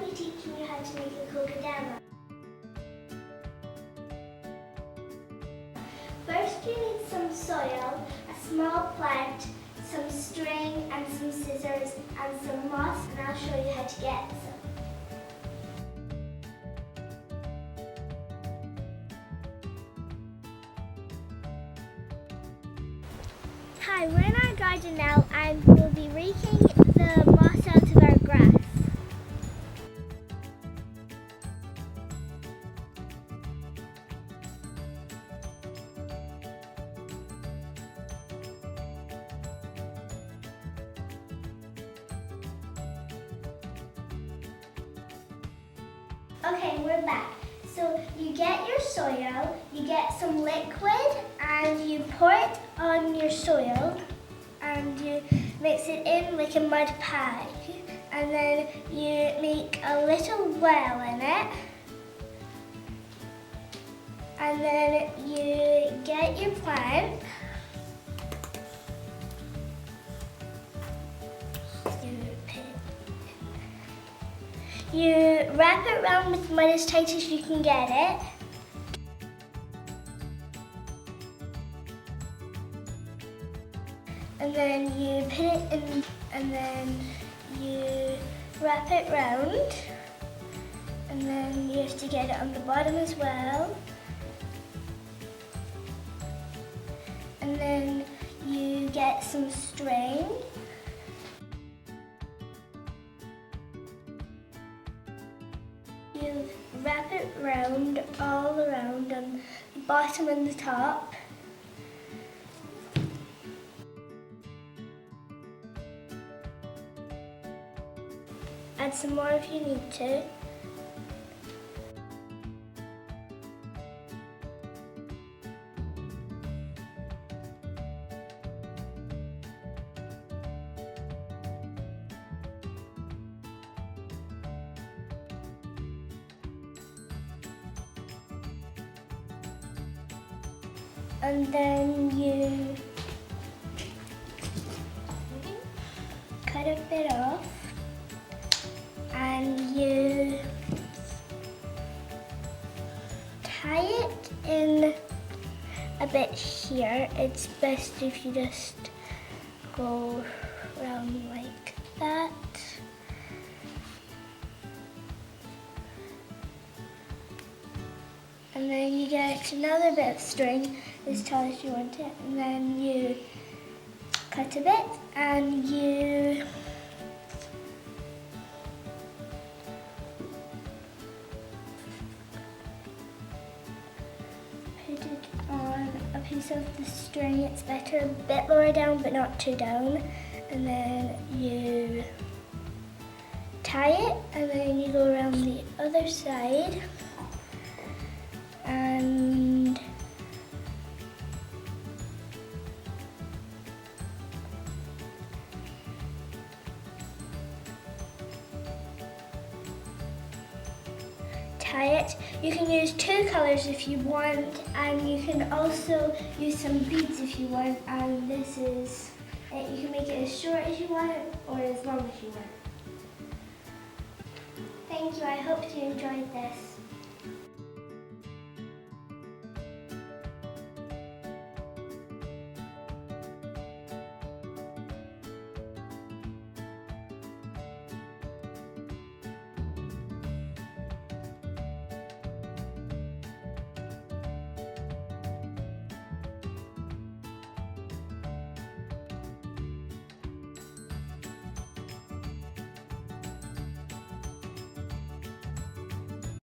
be teaching you how to make a kokedama. First you need some soil, a small plant, some string and some scissors and some moss, and I'll show you how to get some. Hi, we're in our garden now and we'll be raking the moss out of our grass. Okay, we're back. So you get your soil, you get some liquid and you pour it on your soil and you mix it in like a mud pie. And then you make a little well in it. And then you get your plant. You wrap it around with mud as tight as you can get it. And then you put it in, and then you wrap it round. And then you have to get it on the bottom as well. And then you get some string. You wrap it round, all around on the bottom and the top. Add some more if you need to. And then you cut a bit off and you tie it in a bit here. It's best if you just go around like that. And then you get another bit of string as tall as you want it, and then you cut a bit and you put it on a piece of the string. It's better a bit lower down but not too down, and then you tie it and then you go around the other side and tie it. You can use two colors if you want, and you can also use some beads if you want, and this is it. You can make it as short as you want or as long as you want. Thank you, I hope you enjoyed this.